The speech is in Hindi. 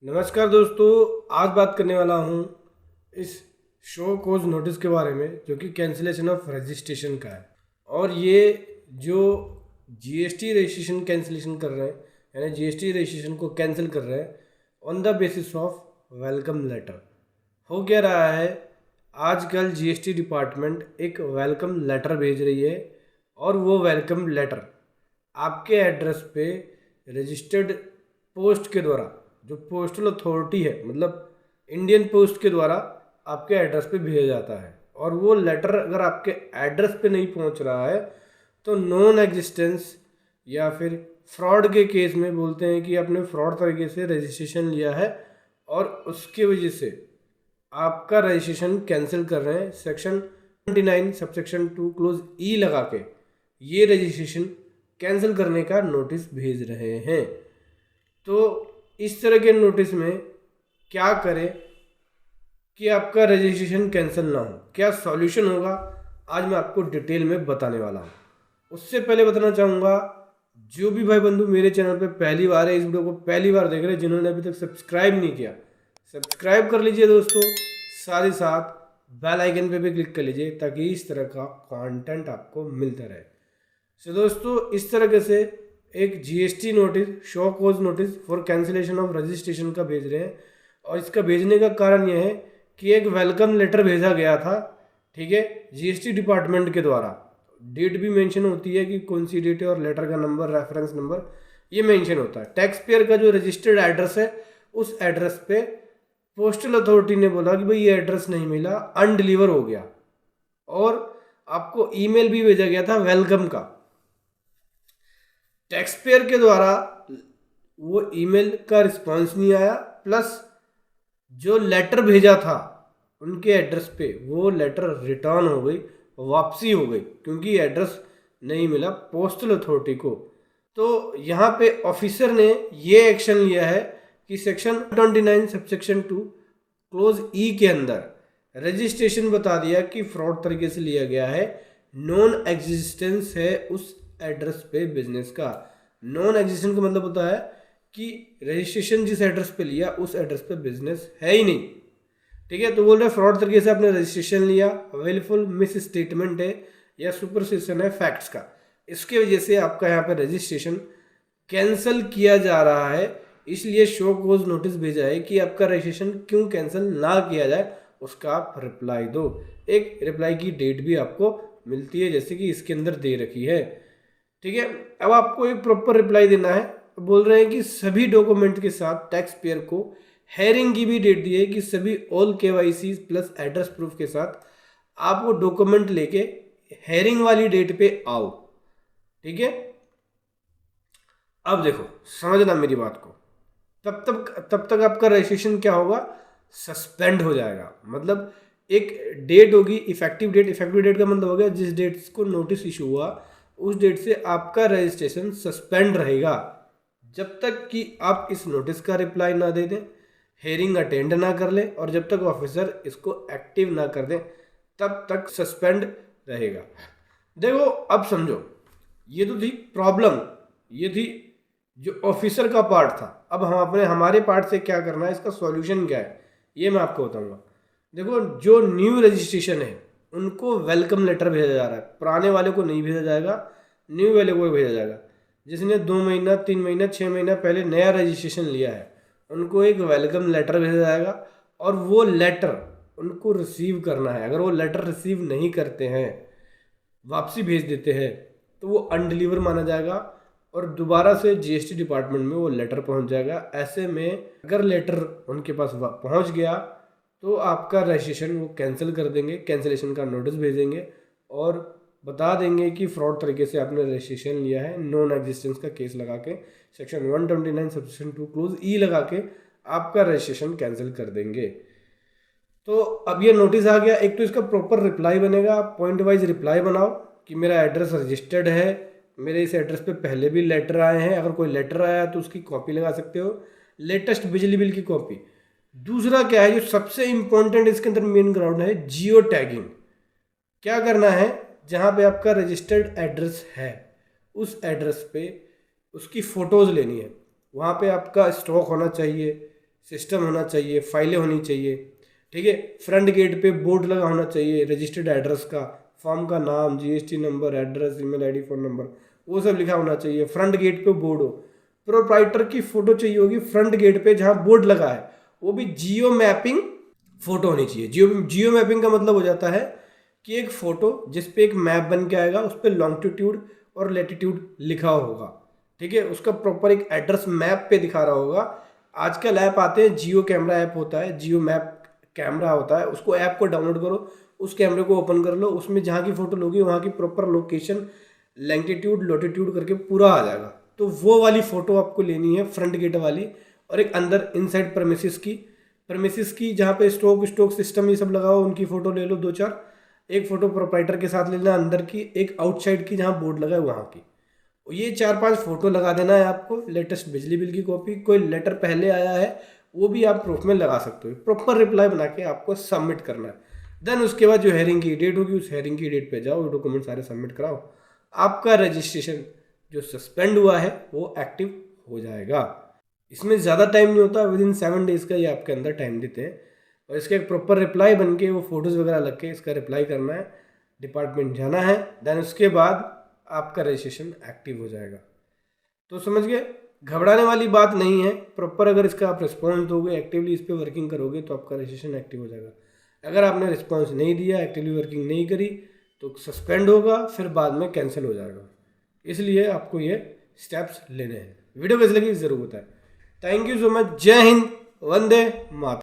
नमस्कार दोस्तों। आज बात करने वाला हूँ इस शो कोज नोटिस के बारे में जो कि कैंसिलेशन ऑफ रजिस्ट्रेशन का है। और ये जो जीएसटी रजिस्ट्रेशन कैंसिलेशन कर रहे हैं, यानी जीएसटी रजिस्ट्रेशन को कैंसिल कर रहे हैं on the basis of welcome letter. हो क्या रहा है, आजकल जीएसटी डिपार्टमेंट एक वेलकम लेटर भेज रही है और वो वेलकम लेटर आपके एड्रेस पे रजिस्टर्ड पोस्ट के द्वारा, जो पोस्टल अथॉरिटी है मतलब इंडियन पोस्ट के द्वारा आपके एड्रेस पे भेजा जाता है। और वो लेटर अगर आपके एड्रेस पे नहीं पहुंच रहा है तो नॉन एग्जिस्टेंस या फिर फ्रॉड के केस में बोलते हैं कि आपने फ्रॉड तरीके से रजिस्ट्रेशन लिया है और उसकी वजह से आपका रजिस्ट्रेशन कैंसिल कर रहे हैं। सेक्शन 29 सबसेक्शन 2 क्लोज ई लगा के ये रजिस्ट्रेशन कैंसिल करने का नोटिस भेज रहे हैं। तो इस तरह के नोटिस में क्या करें कि आपका रजिस्ट्रेशन कैंसिल ना हो, क्या सॉल्यूशन होगा, आज मैं आपको डिटेल में बताने वाला हूँ। उससे पहले बताना चाहूँगा, जो भी भाई बंधु मेरे चैनल पे पहली बार है, इस वीडियो को पहली बार देख रहे हैं, जिन्होंने अभी तक सब्सक्राइब नहीं किया सब्सक्राइब कर लीजिए दोस्तों। साथ ही साथ बेल आइकन पे भी क्लिक कर लीजिए ताकि इस तरह का कंटेंट आपको मिलता रहे। तो दोस्तों, इस तरीके से एक GST notice, show cause notice for cancellation of registration का भेज रहे हैं। और इसका भेजने का कारण यह है कि एक वेलकम लेटर भेजा गया था, ठीक है, जीएसटी डिपार्टमेंट के द्वारा। डेट भी मेंशन होती है कि कौन सी डेट है और लेटर का नंबर, रेफरेंस नंबर ये मेंशन होता है। टैक्स पेयर का जो रजिस्टर्ड एड्रेस है उस एड्रेस पे पोस्टल अथॉरिटी ने बोला कि भाई ये एड्रेस नहीं मिला, अनडिलीवर हो गया। और आपको ईमेल भी भेजा गया था वेलकम का। टैक्स पेयर के द्वारा वो ईमेल का रिस्पांस नहीं आया, प्लस जो लेटर भेजा था उनके एड्रेस पे वो लेटर रिटर्न हो गई, वापसी हो गई, क्योंकि एड्रेस नहीं मिला पोस्टल अथॉरिटी को। तो यहाँ पे ऑफिसर ने ये एक्शन लिया है कि सेक्शन 29 सबसेक्शन 2 क्लोज ई के अंदर रजिस्ट्रेशन बता दिया कि फ्रॉड तरीके से लिया गया है, नॉन एग्जिस्टेंस है उस एड्रेस पे बिजनेस का। नॉन एग्जिस्टेंस का मतलब होता है कि रजिस्ट्रेशन जिस एड्रेस पे लिया उस एड्रेस पे बिजनेस है ही नहीं, ठीक है। तो बोल रहे फ्रॉड तरीके से आपने रजिस्ट्रेशन लिया, अवेलेबल मिस स्टेटमेंट है या सुपरसेशन है फैक्ट्स का, इसके वजह से आपका यहाँ पे रजिस्ट्रेशन कैंसिल किया जा रहा है। इसलिए शो कोज नोटिस भेजा है कि आपका रजिस्ट्रेशन क्यों कैंसिल ना किया जाए, उसका आप रिप्लाई दो। एक रिप्लाई की डेट भी आपको मिलती है जैसे कि इसके अंदर दे रखी है, ठीक है। अब आपको एक प्रॉपर रिप्लाई देना है। बोल रहे हैं कि सभी डॉक्यूमेंट के साथ टैक्स पेयर को हेयरिंग की भी डेट दी है कि सभी all KYC plus address proof के साथ आप वो डॉक्यूमेंट लेके हेयरिंग वाली डेट पे आओ, ठीक है। अब देखो, समझना मेरी बात को, तब तक आपका रजिस्ट्रेशन क्या होगा, सस्पेंड हो जाएगा। मतलब एक डेट होगी, इफेक्टिव डेट का मतलब हो गया जिस डेट को नोटिस इशू हुआ उस डेट से आपका रजिस्ट्रेशन सस्पेंड रहेगा जब तक कि आप इस नोटिस का रिप्लाई ना दे दें, हेयरिंग अटेंड ना कर ले और जब तक ऑफिसर इसको एक्टिव ना कर दे तब तक सस्पेंड रहेगा। देखो अब समझो, ये तो थी प्रॉब्लम, ये थी जो ऑफिसर का पार्ट था। अब हम अपने हमारे पार्ट से क्या करना है, इसका सॉल्यूशन क्या है, ये मैं आपको बताऊंगा। देखो, जो न्यू रजिस्ट्रेशन है उनको वेलकम लेटर भेजा जा रहा है, पुराने वाले को नहीं भेजा जाएगा, न्यू वाले को भेजा जाएगा। जिसने 2 महीना 3 महीना 6 महीना पहले नया रजिस्ट्रेशन लिया है उनको एक वेलकम लेटर भेजा जाएगा और वो लेटर उनको रिसीव करना है। अगर वो लेटर रिसीव नहीं करते हैं, वापसी भेज देते हैं, तो वो अनडिलीवर माना जाएगा और दोबारा से जीएसटी डिपार्टमेंट में वो लेटर पहुंच जाएगा। ऐसे में अगर लेटर उनके पास पहुंच गया तो आपका रजिस्ट्रेशन वो कैंसिल कर देंगे, कैंसिलेशन का नोटिस भेजेंगे और बता देंगे कि फ्रॉड तरीके से आपने रजिस्ट्रेशन लिया है। नॉन एग्जिस्टेंस का केस लगा के सेक्शन 129 सबसेक्शन 2 क्लोज ई लगा के आपका रजिस्ट्रेशन कैंसिल कर देंगे। तो अब ये नोटिस आ गया, एक तो इसका प्रॉपर रिप्लाई बनेगा, आप पॉइंट वाइज रिप्लाई बनाओ कि मेरा एड्रेस रजिस्टर्ड है, मेरे इस एड्रेस पे पहले भी लेटर आए हैं, अगर कोई लेटर आया तो उसकी कॉपी लगा सकते हो, लेटेस्ट बिजली बिल की कॉपी। दूसरा क्या है जो सबसे इंपॉर्टेंट इसके अंदर मेन ग्राउंड है, जियो टैगिंग। क्या करना है, जहाँ पे आपका रजिस्टर्ड एड्रेस है उस एड्रेस पे उसकी फ़ोटोज़ लेनी है, वहाँ पे आपका स्टॉक होना चाहिए, सिस्टम होना चाहिए, फाइलें होनी चाहिए, ठीक है। फ्रंट गेट पे बोर्ड लगा होना चाहिए रजिस्टर्ड एड्रेस का, फॉर्म का नाम, GST number, address, email ID, phone number, वो सब लिखा होना चाहिए। फ्रंट गेट पे बोर्ड हो, प्रोप्राइटर की फ़ोटो चाहिए होगी फ्रंट गेट पे जहाँ बोर्ड लगा है, वो भी जियो मैपिंग फ़ोटो होनी चाहिए। जियो मैपिंग का मतलब हो जाता है कि एक फ़ोटो जिस पे एक मैप बन के आएगा, उस पर लॉन्गिट्यूड और लैटिट्यूड लिखा होगा, ठीक है। उसका प्रॉपर एक एड्रेस मैप पे दिखा रहा होगा। आजकल ऐप आते हैं, जियो कैमरा ऐप होता है, जियो मैप कैमरा होता है, उसको ऐप को डाउनलोड करो, उस कैमरे को ओपन कर लो, उसमें जहाँ की फ़ोटो लोगी वहाँ की प्रॉपर लोकेशन, लैंगिट्यूड, लॉटिट्यूड करके पूरा आ जाएगा। तो वो वाली फ़ोटो आपको लेनी है फ्रंट गेट वाली। और एक अंदर इनसाइड प्रेमिसेस की जहाँ पे स्टोक सिस्टम ये सब लगा हो, उनकी फ़ोटो ले लो 2-4। एक फ़ोटो प्रोप्राइटर के साथ लेना अंदर की, एक आउटसाइड की जहाँ बोर्ड लगा है वहाँ की। ये 4-5 फ़ोटो लगा देना है आपको। लेटेस्ट बिजली बिल की कॉपी, कोई लेटर पहले आया है वो भी आप प्रूफ में लगा सकते हो। प्रॉपर रिप्लाई बना के आपको सबमिट करना है। देन उसके बाद जो हेयरिंग की डेट होगी, उस हेयरिंग की डेट पे जाओ, डॉक्यूमेंट सारे सबमिट कराओ, आपका रजिस्ट्रेशन जो सस्पेंड हुआ है वो एक्टिव हो जाएगा। इसमें ज़्यादा टाइम नहीं होता, विद इन 7 डेज़ का ये आपके अंदर टाइम देते हैं। और इसका एक प्रॉपर रिप्लाई बन के, वो फोटोज़ वगैरह लग के इसका रिप्लाई करना है, डिपार्टमेंट जाना है, देन उसके बाद आपका रजिस्ट्रेशन एक्टिव हो जाएगा। तो समझ गए, घबराने वाली बात नहीं है। प्रॉपर अगर इसका आप रिस्पॉन्स दोगे, एक्टिवली इस पर वर्किंग करोगे, तो आपका रजिस्ट्रेशन एक्टिव हो जाएगा। अगर आपने रिस्पॉन्स नहीं दिया, एक्टिवली वर्किंग नहीं करी, तो सस्पेंड होगा, फिर बाद में कैंसिल हो जाएगा। इसलिए आपको ये स्टेप्स लेने हैं। वीडियो कैसी लगी ज़रूर बताएं। Thank you so much. जय हिंद, वंदे मातरम।